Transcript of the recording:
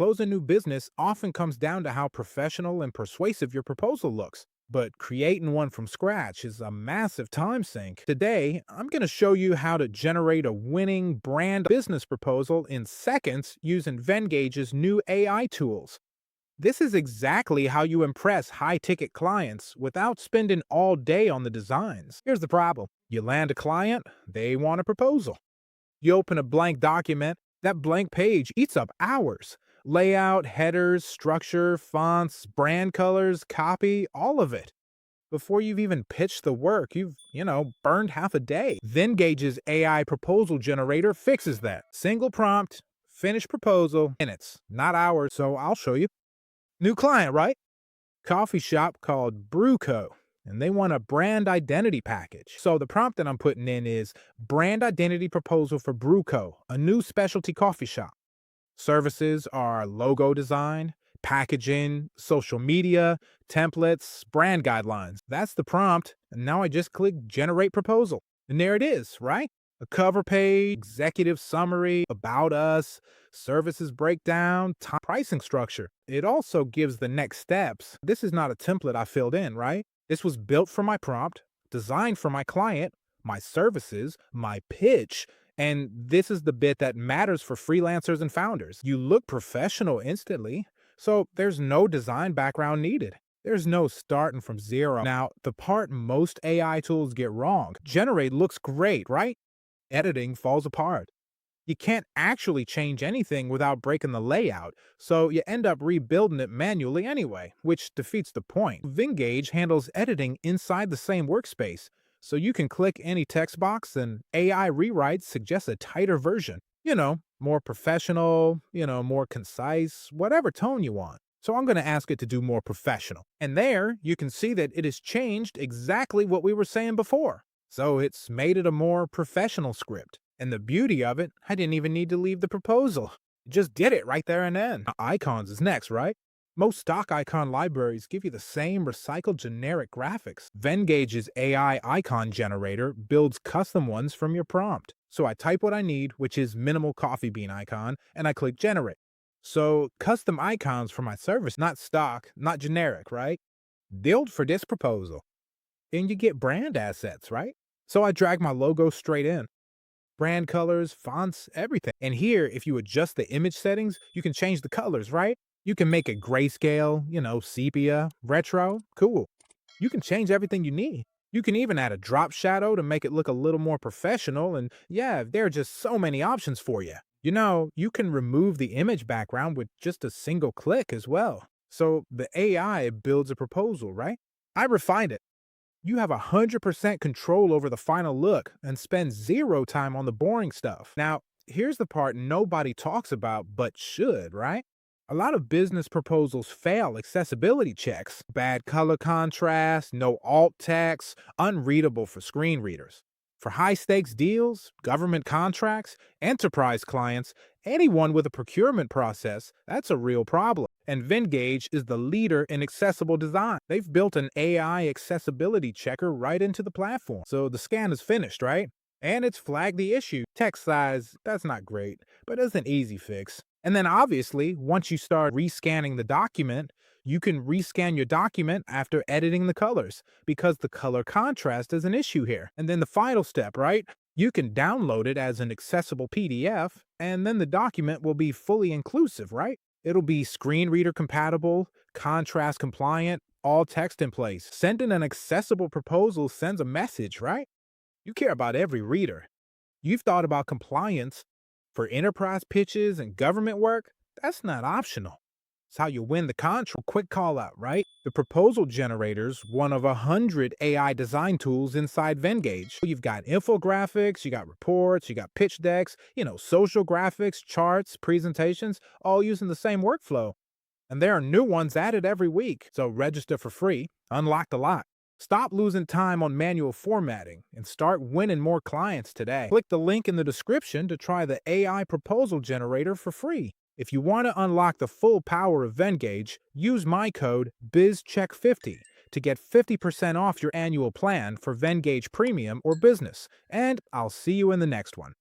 Closing new business often comes down to how professional and persuasive your proposal looks. But creating one from scratch is a massive time sink. Today, I'm going to show you how to generate a winning brand business proposal in seconds using Vengage's new AI tools. This is exactly how you impress high-ticket clients without spending all day on the designs. Here's the problem. You land a client, they want a proposal. You open a blank document, that blank page eats up hours. Layout, headers, structure, fonts, brand colors, copy, all of it. Before you've even pitched the work, you've burned half a day. Vengage's AI proposal generator fixes that. Single prompt, finish proposal, minutes, not hours, so I'll show you. New client, right? Coffee shop called Brewco, and they want a brand identity package. So the prompt that I'm putting in is brand identity proposal for Brewco, a new specialty coffee shop. Services are logo design, packaging, social media, templates, brand guidelines. That's the prompt, and now I just click generate proposal. And there it is, right? A cover page, executive summary, about us, services breakdown, pricing structure. It also gives the next steps. This is not a template I filled in, right? This was built for my prompt, designed for my client, my services, my pitch, and this is the bit that matters for freelancers and founders. You look professional instantly, so there's no design background needed. There's no starting from zero. Now, the part most AI tools get wrong, generate looks great, right? Editing falls apart. You can't actually change anything without breaking the layout, so you end up rebuilding it manually anyway, which defeats the point. Vengage handles editing inside the same workspace, so you can click any text box and AI rewrites suggest a tighter version. More professional, more concise, whatever tone you want. So I'm going to ask it to do more professional. And there, you can see that it has changed exactly what we were saying before. So it's made it a more professional script. And the beauty of it, I didn't even need to leave the proposal. It just did it right there and then. Icons is next, right? Most stock icon libraries give you the same recycled generic graphics. Vengage's AI icon generator builds custom ones from your prompt. So I type what I need, which is minimal coffee bean icon, and I click generate. So custom icons for my service, not stock, not generic, right? Build for this proposal. And you get brand assets, right? So I drag my logo straight in. Brand colors, fonts, everything. And here, if you adjust the image settings, you can change the colors, right? You can make it grayscale, sepia, retro, cool. You can change everything you need. You can even add a drop shadow to make it look a little more professional, and yeah, there are just so many options for you. You can remove the image background with just a single click as well. So the AI builds a proposal, right? I refined it. You have 100% control over the final look and spend zero time on the boring stuff. Now, here's the part nobody talks about but should, right? A lot of business proposals fail accessibility checks. Bad color contrast, no alt text, unreadable for screen readers. For high-stakes deals, government contracts, enterprise clients, anyone with a procurement process, that's a real problem. And Vengage is the leader in accessible design. They've built an AI accessibility checker right into the platform. So the scan is finished, right? And it's flagged the issue. Text size, that's not great, but it's an easy fix. And then obviously, once you start rescanning the document, you can rescan your document after editing the colors because the color contrast is an issue here. And then the final step, right? You can download it as an accessible PDF, and then the document will be fully inclusive, right? It'll be screen reader compatible, contrast compliant, all text in place. Sending an accessible proposal sends a message, right? You care about every reader. You've thought about compliance for enterprise pitches and government work. That's not optional. It's how you win the contract. Quick call out, right? The proposal generator's one of 100 AI design tools inside Vengage. You've got infographics, you got reports, you got pitch decks, social graphics, charts, presentations, all using the same workflow. And there are new ones added every week. So register for free, unlock a lot. Stop losing time on manual formatting and start winning more clients today. Click the link in the description to try the AI proposal generator for free. If you want to unlock the full power of Vengage, use my code BizCheck50 to get 50% off your annual plan for Vengage Premium or Business. And I'll see you in the next one.